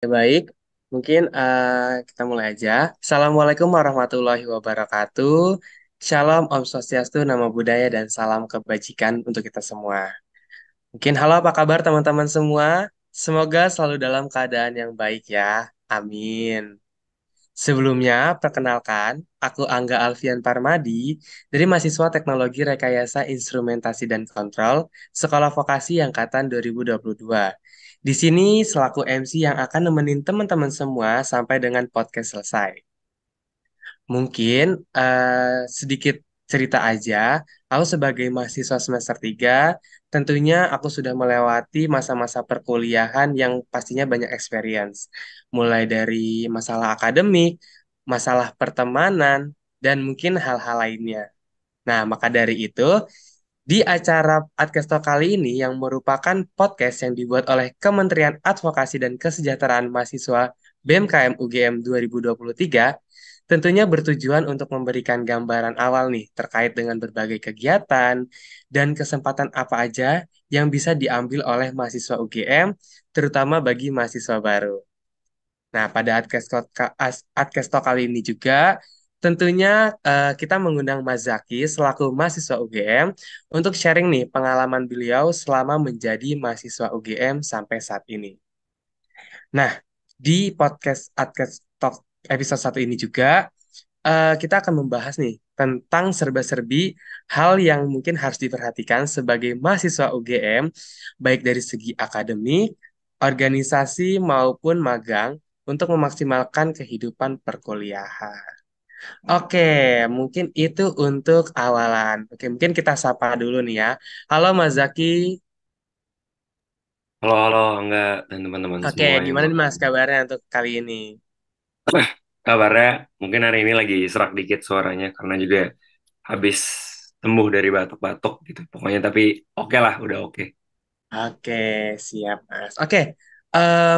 Baik, mungkin kita mulai aja. Assalamualaikum warahmatullahi wabarakatuh. Shalom, Om Swastiastu, Namo Buddhaya, dan salam kebajikan untuk kita semua. Mungkin halo, apa kabar teman-teman semua? Semoga selalu dalam keadaan yang baik ya. Amin. Sebelumnya, perkenalkan, aku Angga Alfian Parmadi dari mahasiswa Teknologi Rekayasa Instrumentasi dan Kontrol Sekolah Vokasi Angkatan 2022. Di sini selaku MC yang akan nemenin teman-teman semua sampai dengan podcast selesai. Mungkin sedikit cerita aja, aku sebagai mahasiswa semester 3, tentunya aku sudah melewati masa-masa perkuliahan yang pastinya banyak experience. Mulai dari masalah akademik, masalah pertemanan, dan mungkin hal-hal lainnya. Nah, maka dari itu, di acara Adkesto kali ini yang merupakan podcast yang dibuat oleh Kementerian Advokasi dan Kesejahteraan Mahasiswa BMKM UGM 2023, tentunya bertujuan untuk memberikan gambaran awal nih terkait dengan berbagai kegiatan dan kesempatan apa aja yang bisa diambil oleh mahasiswa UGM, terutama bagi mahasiswa baru. Nah, pada Adkesto kali ini juga tentunya kita mengundang Mas Zaki selaku mahasiswa UGM untuk sharing nih pengalaman beliau selama menjadi mahasiswa UGM sampai saat ini. Nah, di podcast Adkesto episode satu ini juga kita akan membahas nih tentang serba-serbi hal yang mungkin harus diperhatikan sebagai mahasiswa UGM, baik dari segi akademik, organisasi, maupun magang untuk memaksimalkan kehidupan perkuliahan. Oke, mungkin itu untuk awalan. Oke, mungkin kita sapa dulu nih ya. Halo Mas Zaki. Halo, halo, enggak, dan teman-teman Oke, semua yang gimana nih Mas dengerin. kabarnya untuk kali ini? Kabarnya mungkin hari ini lagi serak dikit suaranya karena juga habis sembuh dari batuk-batuk gitu. Pokoknya tapi oke lah, udah oke. Oke, siap, Mas. Oke,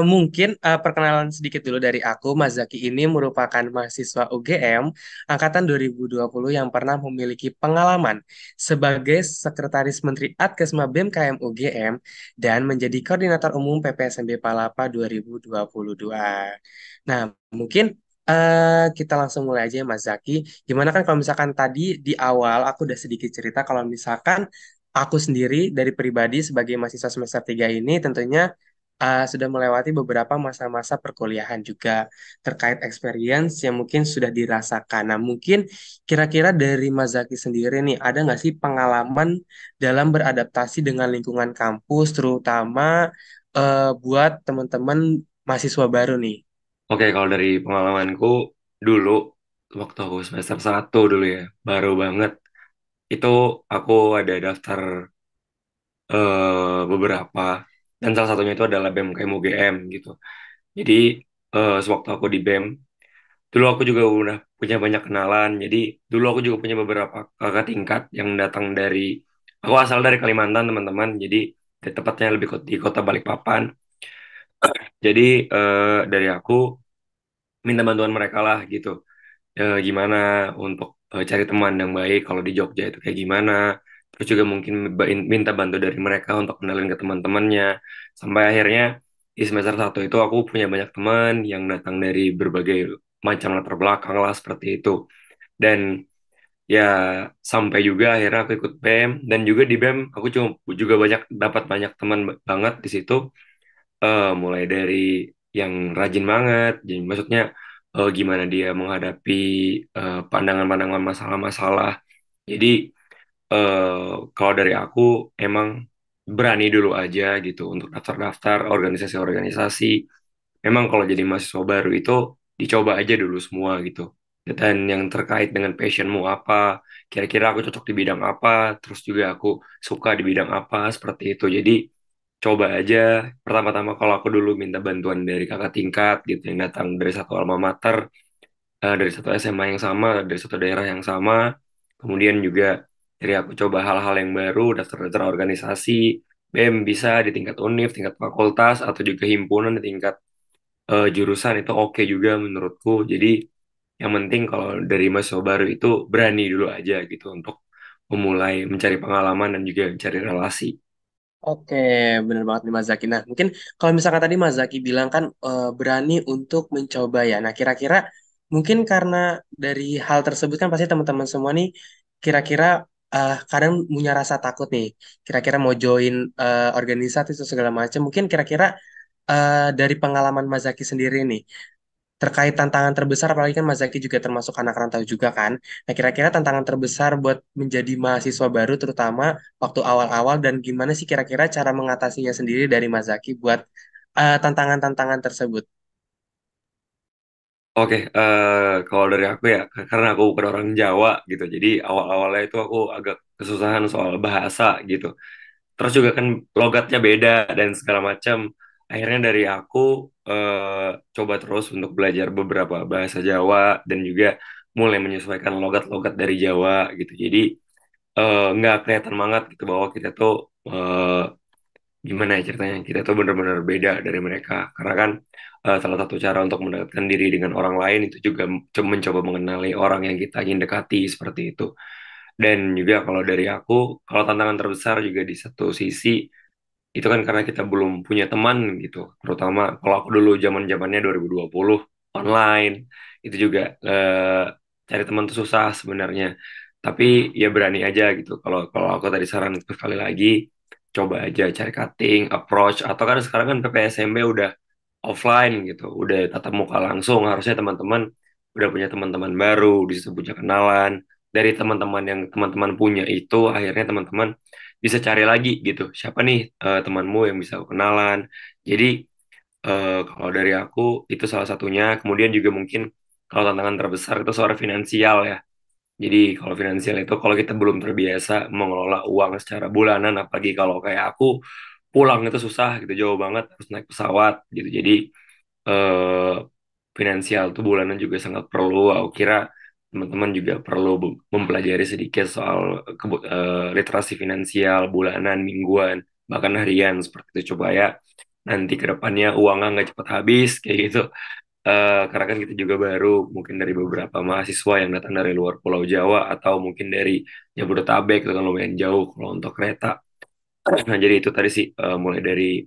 mungkin perkenalan sedikit dulu dari aku. Mas Zaki ini merupakan mahasiswa UGM angkatan 2020 yang pernah memiliki pengalaman sebagai Sekretaris Menteri Adkesma BEM KM UGM dan menjadi Koordinator Umum PPSMB Palapa 2022. Nah, mungkin kita langsung mulai aja ya, Mas Zaki. Gimana kan kalau misalkan tadi di awal aku udah sedikit cerita kalau misalkan aku sendiri dari pribadi sebagai mahasiswa semester 3 ini tentunya sudah melewati beberapa masa-masa perkuliahan juga terkait experience yang mungkin sudah dirasakan. Nah, mungkin kira-kira dari Mas Zaki sendiri nih, ada nggak sih pengalaman dalam beradaptasi dengan lingkungan kampus, terutama buat teman-teman mahasiswa baru nih? Oke, kalau dari pengalamanku dulu, waktu aku semester 1 dulu ya, baru banget. Itu aku ada daftar beberapa, dan salah satunya itu adalah BEM KM UGM gitu. Jadi, sewaktu aku di BEM, dulu aku juga udah punya banyak kenalan. Jadi dulu aku juga punya beberapa kakak tingkat yang datang dari, aku asal dari Kalimantan teman-teman. Jadi tepatnya lebih di kota Balikpapan. Jadi dari aku minta bantuan mereka lah gitu. Gimana untuk cari teman yang baik kalau di Jogja itu kayak gimana. Terus juga mungkin minta bantu dari mereka untuk kenalin ke teman-temannya. Sampai akhirnya di semester 1 itu aku punya banyak teman yang datang dari berbagai macam latar belakang lah seperti itu. Dan ya sampai juga akhirnya aku ikut BEM dan juga di BEM aku juga banyak dapat banyak teman banget di situ. Mulai dari yang rajin banget, jadi maksudnya gimana dia menghadapi pandangan-pandangan masalah-masalah. Jadi kalau dari aku emang berani dulu aja gitu untuk daftar-daftar organisasi-organisasi. Memang kalau jadi mahasiswa baru itu dicoba aja dulu semua gitu. Dan yang terkait dengan passionmu apa, kira-kira aku cocok di bidang apa, terus juga aku suka di bidang apa, seperti itu. Jadi coba aja. Pertama-tama kalau aku dulu minta bantuan dari kakak tingkat gitu yang datang dari satu alma mater, dari satu SMA yang sama, dari satu daerah yang sama. Kemudian juga dari aku coba hal-hal yang baru, daftar-daftar organisasi, BEM bisa di tingkat univ, tingkat fakultas, atau juga himpunan di tingkat jurusan itu oke juga menurutku. Jadi yang penting kalau dari mahasiswa baru itu berani dulu aja gitu untuk memulai mencari pengalaman dan juga mencari relasi. Oke, bener banget nih Mas Zaki. Nah, mungkin kalau misalkan tadi Mas Zaki bilang kan berani untuk mencoba ya. Nah, kira-kira mungkin karena dari hal tersebut kan pasti teman-teman semua nih kira-kira kadang punya rasa takut nih. Kira-kira mau join organisasi atau segala macam. Mungkin kira-kira dari pengalaman Mas Zaki sendiri nih terkait tantangan terbesar, apalagi kan Mas Zaki juga termasuk anak rantau juga kan. Nah, kira-kira tantangan terbesar buat menjadi mahasiswa baru, terutama waktu awal-awal, dan gimana sih kira-kira cara mengatasinya sendiri dari Mas Zaki buat tantangan-tantangan tersebut? Oke, kalau dari aku ya, karena aku bukan orang Jawa gitu, jadi awal-awalnya itu aku agak kesusahan soal bahasa gitu. Terus juga kan logatnya beda dan segala macam. Akhirnya dari aku coba terus untuk belajar beberapa bahasa Jawa dan juga mulai menyesuaikan logat-logat dari Jawa gitu. Jadi nggak kelihatan banget gitu bahwa kita tuh gimana ya ceritanya, kita tuh benar-benar beda dari mereka. Karena kan salah satu cara untuk mendekatkan diri dengan orang lain itu juga mencoba mengenali orang yang kita ingin dekati seperti itu. Dan juga kalau dari aku, kalau tantangan terbesar juga di satu sisi itu kan karena kita belum punya teman gitu. Terutama kalau aku dulu zaman-zamannya 2020 online, itu juga cari teman tuh susah sebenarnya. Tapi ya berani aja gitu. Kalau kalau aku tadi saran sekali lagi, coba aja cari cutting, approach, atau kan sekarang kan PPSMB udah offline gitu, udah tatap muka langsung. Harusnya teman-teman udah punya teman-teman baru, di situ punya kenalan. Dari teman-teman yang teman-teman punya itu, akhirnya teman-teman bisa cari lagi gitu. Siapa nih temanmu yang bisa aku kenalan. Jadi kalau dari aku itu salah satunya. Kemudian juga mungkin kalau tantangan terbesar itu soal finansial ya. Jadi kalau finansial itu kalau kita belum terbiasa mengelola uang secara bulanan, apalagi kalau kayak aku pulang itu susah gitu, jauh banget harus naik pesawat gitu. Jadi eh, finansial tuh bulanan juga sangat perlu. Aku kira teman-teman juga perlu mempelajari sedikit soal literasi finansial bulanan, mingguan, bahkan harian seperti itu coba ya. Nanti ke depannya uangnya nggak cepat habis kayak gitu. Karena kan kita juga baru mungkin dari beberapa mahasiswa yang datang dari luar Pulau Jawa atau mungkin dari Jabodetabek itu kan lumayan jauh kalau untuk kereta. Nah, jadi itu tadi sih mulai dari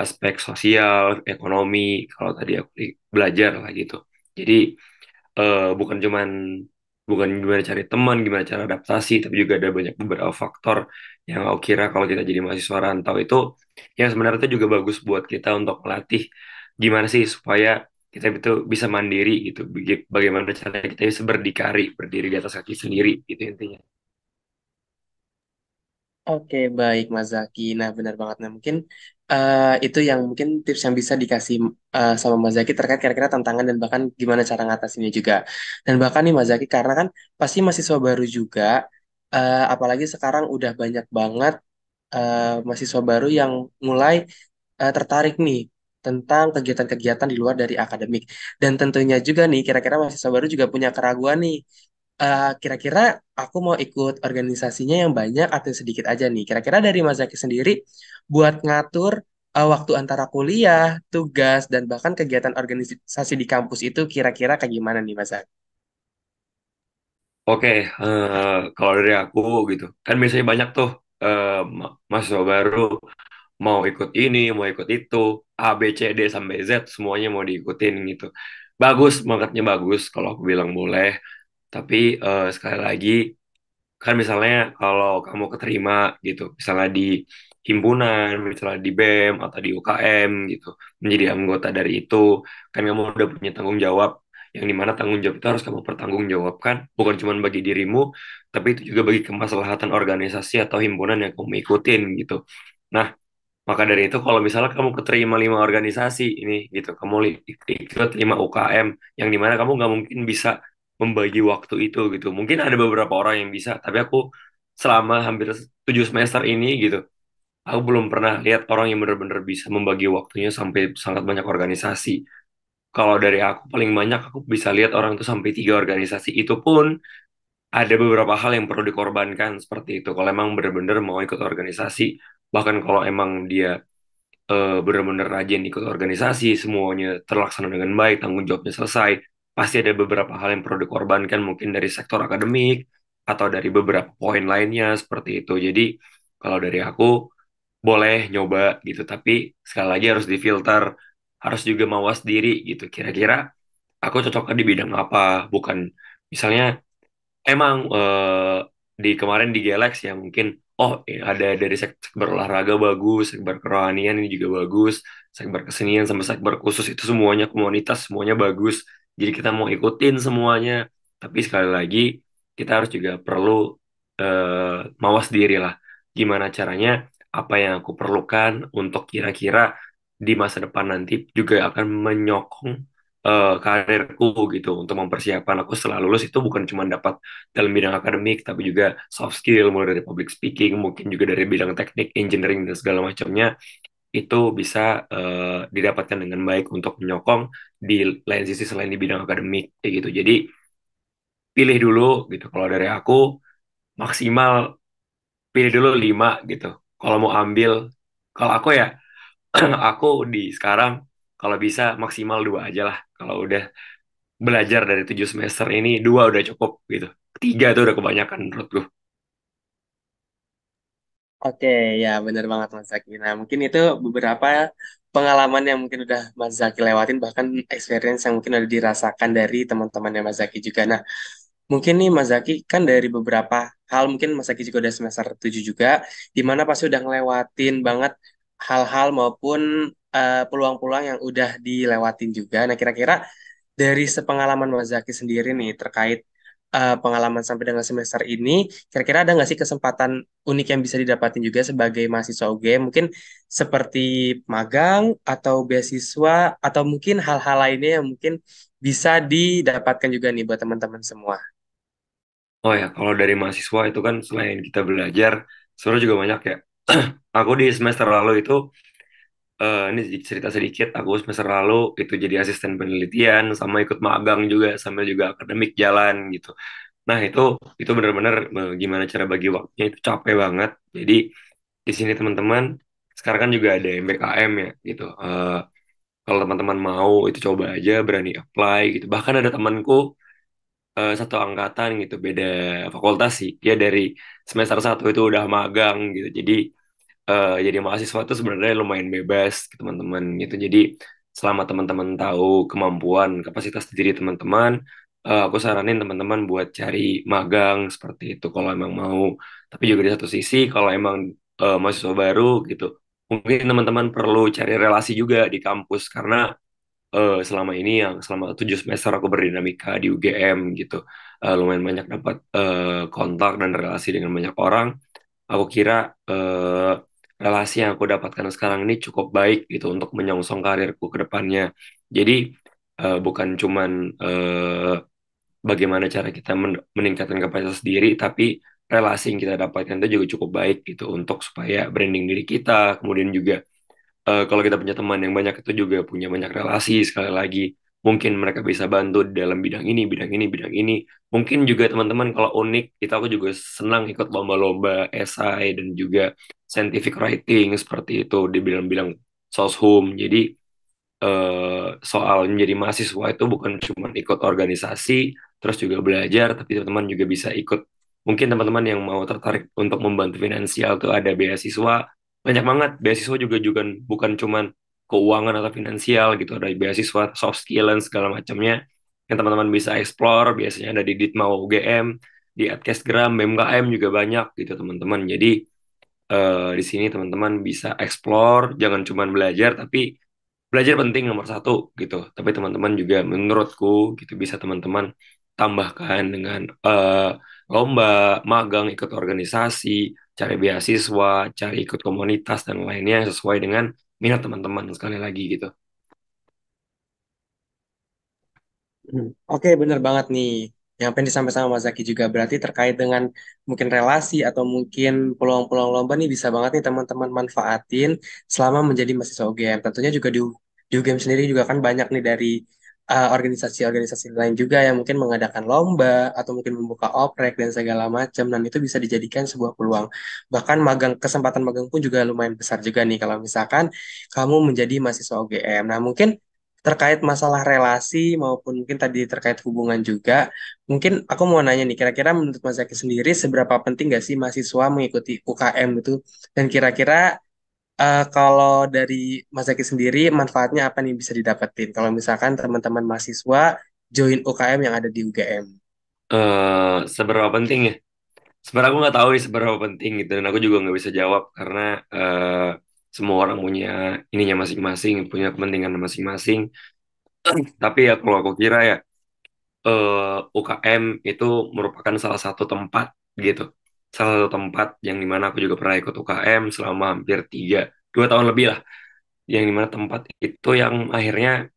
aspek sosial, ekonomi, kalau tadi aku belajar lah gitu. Jadi bukan cuman bukan gimana cari teman, gimana cara adaptasi, tapi juga ada banyak beberapa faktor yang aku kira kalau kita jadi mahasiswa rantau itu yang sebenarnya itu juga bagus buat kita untuk melatih gimana sih supaya kita itu bisa mandiri gitu. Bagaimana caranya kita bisa berdikari, berdiri di atas kaki sendiri gitu intinya. Oke, baik Mas Zaki. Nah, benar banget. Nah, mungkin itu yang mungkin tips yang bisa dikasih sama Mas Zaki terkait kira-kira tantangan dan bahkan gimana cara ngatasinnya juga. Dan bahkan nih Mas Zaki, karena kan pasti mahasiswa baru juga, apalagi sekarang udah banyak banget mahasiswa baru yang mulai tertarik nih tentang kegiatan-kegiatan di luar dari akademik. Dan tentunya juga nih, kira-kira mahasiswa baru juga punya keraguan nih. Kira-kira aku mau ikut organisasinya yang banyak atau yang sedikit aja nih. Kira-kira dari Mas Zaki sendiri buat ngatur waktu antara kuliah, tugas, dan bahkan kegiatan organisasi di kampus itu kira-kira kayak gimana nih Mas Zaki? Oke, kalau dari aku gitu, kan biasanya banyak tuh mahasiswa baru mau ikut ini, mau ikut itu, A, B, C, D sampai Z semuanya mau diikutin gitu. Bagus, semangatnya bagus kalau aku bilang boleh. Tapi sekali lagi kan misalnya kalau kamu keterima gitu, misalnya di himpunan, misalnya di BEM atau di UKM gitu, menjadi anggota dari itu, kan kamu udah punya tanggung jawab, yang dimana tanggung jawab itu harus kamu pertanggungjawabkan, bukan cuma bagi dirimu, tapi itu juga bagi kemaslahatan organisasi atau himpunan yang kamu ikutin gitu. Nah, maka dari itu kalau misalnya kamu keterima 5 organisasi ini gitu, kamu ikut 5 UKM, yang dimana kamu nggak mungkin bisa membagi waktu itu gitu. Mungkin ada beberapa orang yang bisa, tapi aku selama hampir 7 semester ini gitu, aku belum pernah lihat orang yang benar-benar bisa membagi waktunya sampai sangat banyak organisasi. Kalau dari aku paling banyak aku bisa lihat orang itu sampai 3 organisasi. Itu pun ada beberapa hal yang perlu dikorbankan seperti itu. Kalau emang benar-benar mau ikut organisasi, bahkan kalau emang dia benar-benar rajin ikut organisasi, semuanya terlaksana dengan baik, tanggung jawabnya selesai, pasti ada beberapa hal yang perlu dikorbankan mungkin dari sektor akademik atau dari beberapa poin lainnya seperti itu. Jadi kalau dari aku boleh nyoba gitu, tapi sekali lagi harus difilter, harus juga mawas diri gitu. Kira-kira aku cocoknya di bidang apa, bukan misalnya emang di kemarin di Galax ya mungkin oh ada dari sekber olahraga bagus, sekber kerohanian ini juga bagus, sekber kesenian sama sekber khusus itu semuanya komunitas semuanya bagus. Jadi kita mau ikutin semuanya, tapi sekali lagi kita harus juga perlu mawas diri lah. Gimana caranya apa yang aku perlukan untuk kira-kira di masa depan nanti juga akan menyokong karirku gitu untuk mempersiapkan aku setelah lulus itu bukan cuma dapat dalam bidang akademik tapi juga soft skill mulai dari public speaking mungkin juga dari bidang teknik engineering dan segala macamnya itu bisa didapatkan dengan baik untuk menyokong di lain sisi selain di bidang akademik kayak gitu jadi pilih dulu gitu kalau dari aku maksimal pilih dulu 5 gitu kalau mau ambil kalau aku ya aku di sekarang kalau bisa maksimal 2 aja lah kalau udah belajar dari 7 semester ini 2 udah cukup gitu 3 tuh udah kebanyakan menurutku. Oke, ya benar banget Mas Zaki. Nah, mungkin itu beberapa pengalaman yang mungkin udah Mas Zaki lewatin, bahkan experience yang mungkin udah dirasakan dari teman-temannya Mas Zaki juga. Nah, mungkin nih Mas Zaki kan dari beberapa hal, mungkin Mas Zaki juga udah semester 7 juga, di mana pasti udah ngelewatin banget hal-hal maupun peluang-peluang yang udah dilewatin juga. Nah, kira-kira dari sepengalaman Mas Zaki sendiri nih terkait pengalaman sampai dengan semester ini, kira-kira ada nggak sih kesempatan unik yang bisa didapatin juga sebagai mahasiswa UGM? Mungkin seperti magang atau beasiswa atau mungkin hal-hal lainnya yang mungkin bisa didapatkan juga nih buat teman-teman semua. Oh ya, kalau dari mahasiswa itu kan selain kita belajar, sebenarnya juga banyak ya. Aku di semester lalu itu, ini cerita sedikit, aku semester lalu itu jadi asisten penelitian, sama ikut magang juga, sambil juga akademik jalan gitu. Nah itu benar-benar gimana cara bagi waktunya itu capek banget. Jadi di sini teman-teman, sekarang kan juga ada MBKM ya gitu. Kalau teman-teman mau itu coba aja, berani apply gitu. Bahkan ada temanku satu angkatan gitu beda fakultas sih dia dari semester 1 itu udah magang gitu jadi mahasiswa itu sebenarnya lumayan bebas gitu, teman-teman gitu jadi selama teman-teman tahu kemampuan kapasitas diri teman-teman aku saranin teman-teman buat cari magang seperti itu kalau emang mau tapi juga di satu sisi kalau emang mahasiswa baru gitu mungkin teman-teman perlu cari relasi juga di kampus karena selama ini yang selama 7 semester aku berdinamika di UGM gitu lumayan banyak dapat kontak dan relasi dengan banyak orang aku kira relasi yang aku dapatkan sekarang ini cukup baik gitu untuk menyongsong karirku ke depannya jadi bukan cuman bagaimana cara kita meningkatkan kapasitas diri tapi relasi yang kita dapatkan itu juga cukup baik gitu untuk supaya branding diri kita kemudian juga kalau kita punya teman yang banyak itu juga punya banyak relasi sekali lagi mungkin mereka bisa bantu di dalam bidang ini bidang ini bidang ini mungkin juga teman-teman kalau unik itu aku juga senang ikut lomba-lomba esai dan juga scientific writing seperti itu di bidang-bidang soshum jadi soal menjadi mahasiswa itu bukan cuma ikut organisasi terus juga belajar tapi teman-teman juga bisa ikut mungkin teman-teman yang mau tertarik untuk membantu finansial tuh ada beasiswa banyak banget beasiswa juga bukan cuman keuangan atau finansial gitu ada beasiswa soft skill dan segala macamnya yang teman-teman bisa explore biasanya ada di Ditma UGM di Adkesgram BMKM juga banyak gitu teman-teman jadi di sini teman-teman bisa explore jangan cuman belajar tapi belajar penting nomor satu gitu. Tapi teman-teman juga menurutku gitu bisa teman-teman tambahkan dengan lomba, magang, ikut organisasi, cari beasiswa, cari ikut komunitas dan lainnya sesuai dengan minat teman-teman sekali lagi gitu. Oke, bener banget nih. Yang pengen disampaikan sama Mas Zaki juga berarti terkait dengan mungkin relasi atau mungkin peluang-peluang lomba nih bisa banget nih teman-teman manfaatin selama menjadi mahasiswa UGM. Tentunya juga di UGM sendiri juga kan banyak nih dari organisasi-organisasi lain juga yang mungkin mengadakan lomba atau mungkin membuka oprek dan segala macam dan itu bisa dijadikan sebuah peluang. Bahkan magang kesempatan magang pun juga lumayan besar juga nih kalau misalkan kamu menjadi mahasiswa UGM. Nah, mungkin terkait masalah relasi maupun mungkin tadi terkait hubungan juga. Mungkin aku mau nanya nih, kira-kira menurut Mas Zaki sendiri seberapa penting gak sih mahasiswa mengikuti UKM itu? Dan kira-kira kalau dari Mas Zaki sendiri, manfaatnya apa nih bisa didapetin? Kalau misalkan teman-teman mahasiswa join UKM yang ada di UGM. Seberapa penting ya? Sebenarnya aku nggak tahu nih seberapa penting gitu, dan aku juga nggak bisa jawab karena semua orang punya ininya masing-masing, punya kepentingan masing-masing. Tapi ya kalau aku kira ya, UKM itu merupakan salah satu tempat gitu. Salah satu tempat yang dimana aku juga pernah ikut UKM selama hampir 2 tahun lebih lah. Yang dimana tempat itu yang akhirnya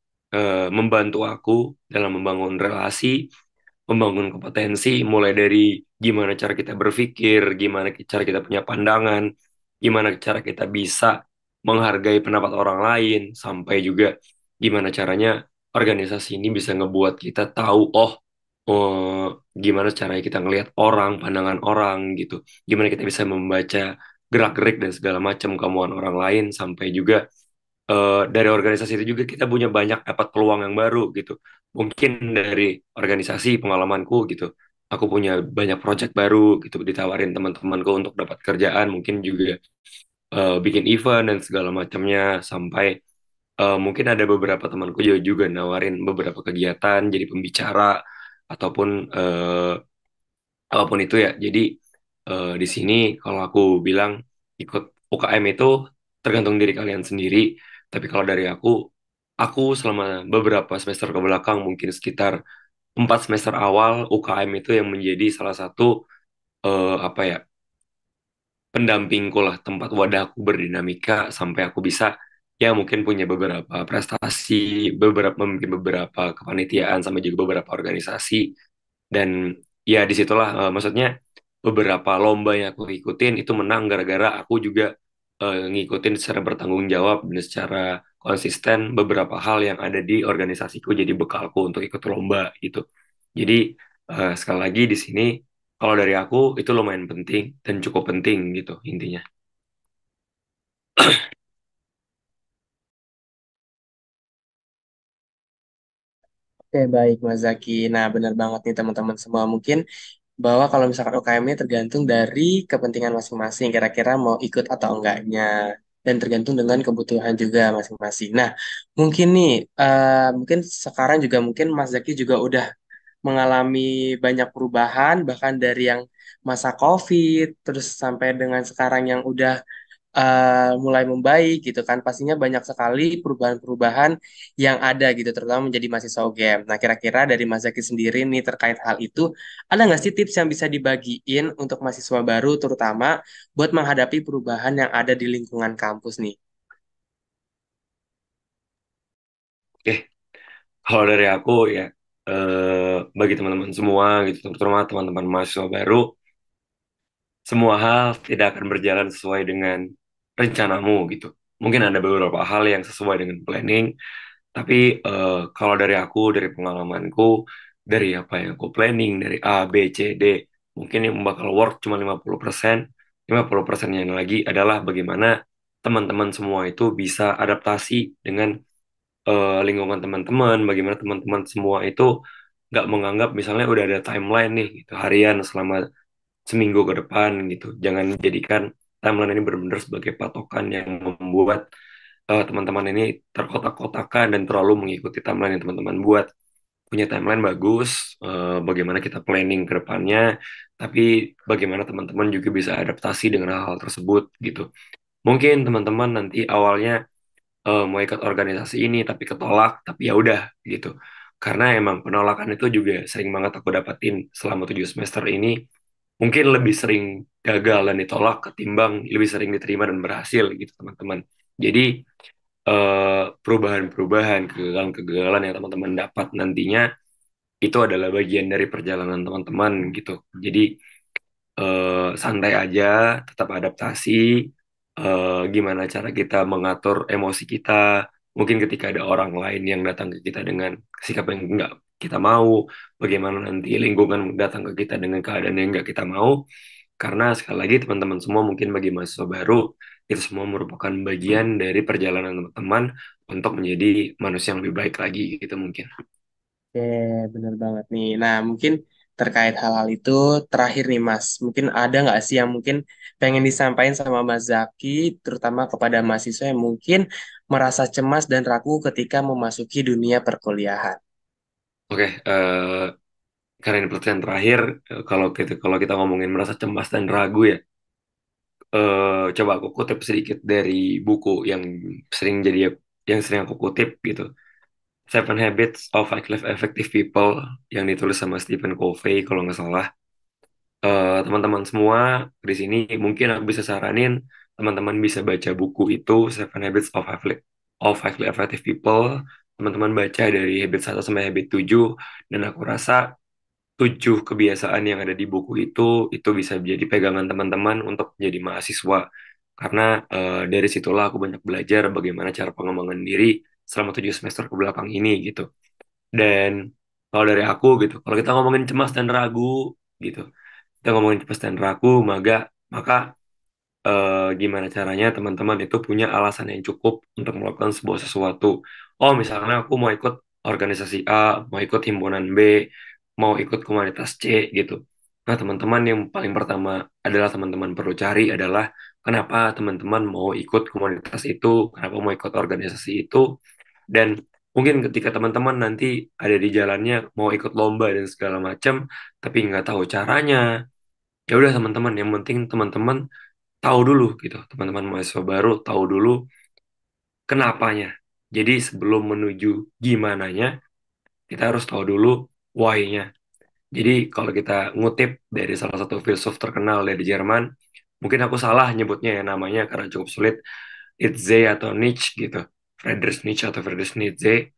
membantu aku dalam membangun relasi, membangun kompetensi, mulai dari gimana cara kita berpikir, gimana cara kita punya pandangan, gimana cara kita bisa menghargai pendapat orang lain, sampai juga gimana caranya organisasi ini bisa ngebuat kita tahu, oh, gimana caranya kita ngelihat orang, pandangan orang gitu, gimana kita bisa membaca gerak-gerik dan segala macam kemauan orang lain, sampai juga dari organisasi itu juga kita punya banyak dapat peluang yang baru gitu. Mungkin dari organisasi pengalamanku gitu, aku punya banyak project baru gitu ditawarin teman-temanku untuk dapat kerjaan, mungkin juga bikin event dan segala macamnya, sampai mungkin ada beberapa temanku juga nawarin beberapa kegiatan jadi pembicara ataupun apapun itu ya. Jadi di sini kalau aku bilang ikut UKM itu tergantung diri kalian sendiri. Tapi kalau dari aku selama beberapa semester ke belakang, mungkin sekitar 4 semester awal, UKM itu yang menjadi salah satu apa ya, pendampingku lah, tempat wadah aku berdinamika sampai aku bisa ya mungkin punya beberapa prestasi, mungkin beberapa kepanitiaan sama juga beberapa organisasi. Dan ya disitulah maksudnya beberapa lomba yang aku ikutin itu menang gara-gara aku juga ngikutin secara bertanggung jawab dan secara konsisten beberapa hal yang ada di organisasiku jadi bekalku untuk ikut lomba gitu. Jadi sekali lagi di sini kalau dari aku itu lumayan penting dan cukup penting gitu intinya. Oke, baik Mas Zaki. Nah, benar banget nih teman-teman semua. Mungkin bahwa kalau misalkan UKM ini tergantung dari kepentingan masing-masing, kira-kira mau ikut atau enggaknya. Dan tergantung dengan kebutuhan juga masing-masing. Nah, mungkin nih, mungkin sekarang juga mungkin Mas Zaki juga udah mengalami banyak perubahan, bahkan dari yang masa COVID, terus sampai dengan sekarang yang udah mulai membaik gitu kan. Pastinya banyak sekali perubahan-perubahan yang ada gitu, terutama menjadi mahasiswa UGM. Nah, kira-kira dari Mas Zaki sendiri nih terkait hal itu, ada nggak sih tips yang bisa dibagiin untuk mahasiswa baru, terutama buat menghadapi perubahan yang ada di lingkungan kampus nih? Oke, kalau dari aku ya, bagi teman-teman semua gitu, terutama teman-teman mahasiswa baru, semua hal tidak akan berjalan sesuai dengan rencanamu gitu. Mungkin ada beberapa hal yang sesuai dengan planning, tapi kalau dari aku, dari pengalamanku, dari apa yang aku planning, dari A, B, C, D, mungkin yang bakal work cuma 50%. 50% yang lagi adalah bagaimana teman-teman semua itu bisa adaptasi dengan lingkungan teman-teman, bagaimana teman-teman semua itu nggak menganggap misalnya udah ada timeline nih gitu, harian selama seminggu ke depan gitu. Jangan jadikan timeline ini benar-benar sebagai patokan yang membuat teman-teman ini terkotak-kotakan dan terlalu mengikuti timeline yang teman-teman buat. Punya timeline bagus, bagaimana kita planning ke depannya, tapi bagaimana teman-teman juga bisa adaptasi dengan hal-hal tersebut gitu. Mungkin teman-teman nanti awalnya mau ikut organisasi ini tapi ketolak, tapi ya udah gitu. Karena emang penolakan itu juga sering banget aku dapatin selama 7 semester ini. Mungkin lebih sering gagal dan ditolak ketimbang lebih sering diterima dan berhasil gitu teman-teman. Jadi perubahan-perubahan, kegagalan-kegagalan yang teman-teman dapat nantinya itu adalah bagian dari perjalanan teman-teman gitu. Jadi santai aja, tetap adaptasi, gimana cara kita mengatur emosi kita. Mungkin ketika ada orang lain yang datang ke kita dengan sikap yang nggak kita mau, bagaimana nanti lingkungan datang ke kita dengan keadaan yang nggak kita mau. Karena sekali lagi teman-teman semua mungkin bagi mahasiswa baru, itu semua merupakan bagian dari perjalanan teman-teman untuk menjadi manusia yang lebih baik lagi gitu mungkin. Oke, benar banget nih. Nah, mungkin terkait hal-hal itu. Terakhir nih Mas, mungkin ada nggak sih yang mungkin pengen disampaikan sama Mas Zaki, terutama kepada mahasiswa yang mungkin merasa cemas dan ragu ketika memasuki dunia perkuliahan? Oke, karena ini pertanyaan terakhir, kalau kita ngomongin merasa cemas dan ragu ya, coba aku kutip sedikit dari buku sering jadi yang sering aku kutip gitu. Seven Habits of Highly Effective People yang ditulis sama Stephen Covey kalau nggak salah. Teman-teman semua di sini mungkin aku bisa saranin teman-teman bisa baca buku itu Seven Habits of Highly Effective People. Teman-teman baca dari habit 1 sampai habit 7, dan aku rasa 7 kebiasaan yang ada di buku itu bisa jadi pegangan teman-teman untuk jadi mahasiswa, karena dari situlah aku banyak belajar bagaimana cara pengembangan diri selama 7 semester ke belakang ini gitu. Dan kalau dari aku gitu, kalau kita ngomongin cemas dan ragu gitu, kita ngomongin cemas dan ragu, maka gimana caranya teman-teman itu punya alasan yang cukup untuk melakukan sebuah sesuatu. Oh, misalnya aku mau ikut organisasi A, mau ikut himpunan B, mau ikut komunitas C gitu. Nah, teman-teman yang paling pertama adalah teman-teman perlu cari adalah kenapa teman-teman mau ikut komunitas itu, kenapa mau ikut organisasi itu, dan mungkin ketika teman-teman nanti ada di jalannya mau ikut lomba dan segala macam, tapi nggak tahu caranya, ya udah teman-teman, yang penting teman-teman tahu dulu gitu, teman-teman mahasiswa baru tahu dulu kenapanya. Jadi sebelum menuju gimananya, kita harus tahu dulu why-nya. Jadi kalau kita ngutip dari salah satu filsuf terkenal dari Jerman, mungkin aku salah nyebutnya ya namanya karena cukup sulit, Nietzsche atau Nietzsche gitu, Friedrich Nietzsche atau Friedrich Nietzsche.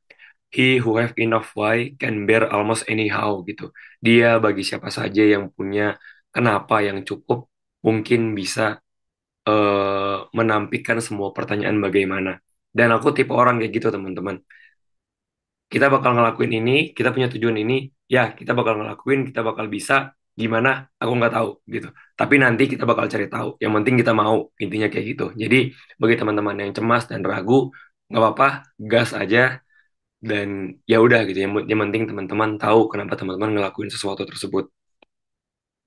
He who have enough why can bear almost anyhow gitu. Dia bagi siapa saja yang punya kenapa yang cukup, mungkin bisa menampilkan semua pertanyaan bagaimana. Dan aku tipe orang kayak gitu, teman-teman. Kita bakal ngelakuin ini, kita punya tujuan ini, ya kita bakal ngelakuin, kita bakal bisa, gimana, aku nggak tahu gitu. Tapi nanti kita bakal cari tahu. Yang penting kita mau, intinya kayak gitu. Jadi bagi teman-teman yang cemas dan ragu, nggak apa-apa, gas aja, dan ya udah gitu. Yang penting teman-teman tahu kenapa teman-teman ngelakuin sesuatu tersebut.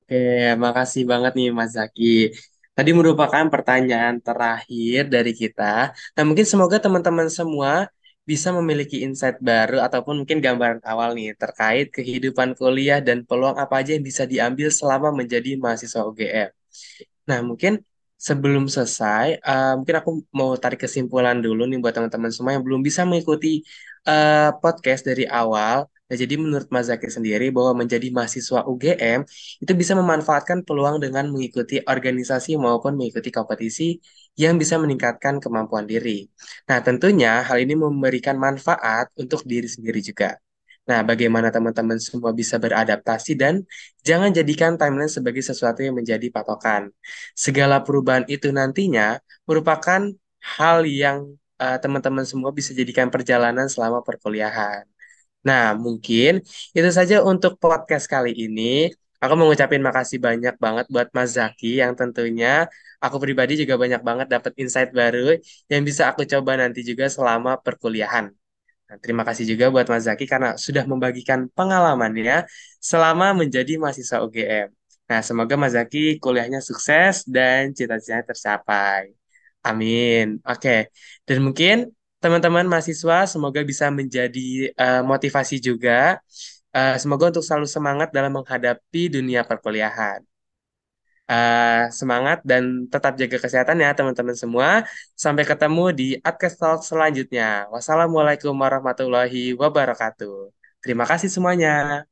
Oke, makasih banget nih Mas Zaki. Tadi merupakan pertanyaan terakhir dari kita. Nah, mungkin semoga teman-teman semua bisa memiliki insight baru ataupun mungkin gambaran awal nih terkait kehidupan kuliah dan peluang apa aja yang bisa diambil selama menjadi mahasiswa UGM. Nah, mungkin sebelum selesai, mungkin aku mau tarik kesimpulan dulu nih buat teman-teman semua yang belum bisa mengikuti podcast dari awal. Nah, jadi menurut Mas Zaki sendiri bahwa menjadi mahasiswa UGM itu bisa memanfaatkan peluang dengan mengikuti organisasi maupun mengikuti kompetisi yang bisa meningkatkan kemampuan diri. Nah, tentunya hal ini memberikan manfaat untuk diri sendiri juga. Nah, bagaimana teman-teman semua bisa beradaptasi dan jangan jadikan timeline sebagai sesuatu yang menjadi patokan. Segala perubahan itu nantinya merupakan hal yang teman-teman semua bisa jadikan perjalanan selama perkuliahan. Nah, mungkin itu saja untuk podcast kali ini. Aku mau ngucapin makasih banyak banget buat Mas Zaki yang tentunya aku pribadi juga banyak banget dapat insight baru yang bisa aku coba nanti juga selama perkuliahan. Nah, terima kasih juga buat Mas Zaki karena sudah membagikan pengalamannya selama menjadi mahasiswa UGM. Nah, semoga Mas Zaki kuliahnya sukses dan cita-citanya tercapai. Amin. Oke. Dan mungkin teman-teman mahasiswa semoga bisa menjadi motivasi juga. Semoga untuk selalu semangat dalam menghadapi dunia perkuliahan. Semangat dan tetap jaga kesehatan ya teman-teman semua. Sampai ketemu di Adcast Talk selanjutnya. Wassalamualaikum warahmatullahi wabarakatuh. Terima kasih semuanya.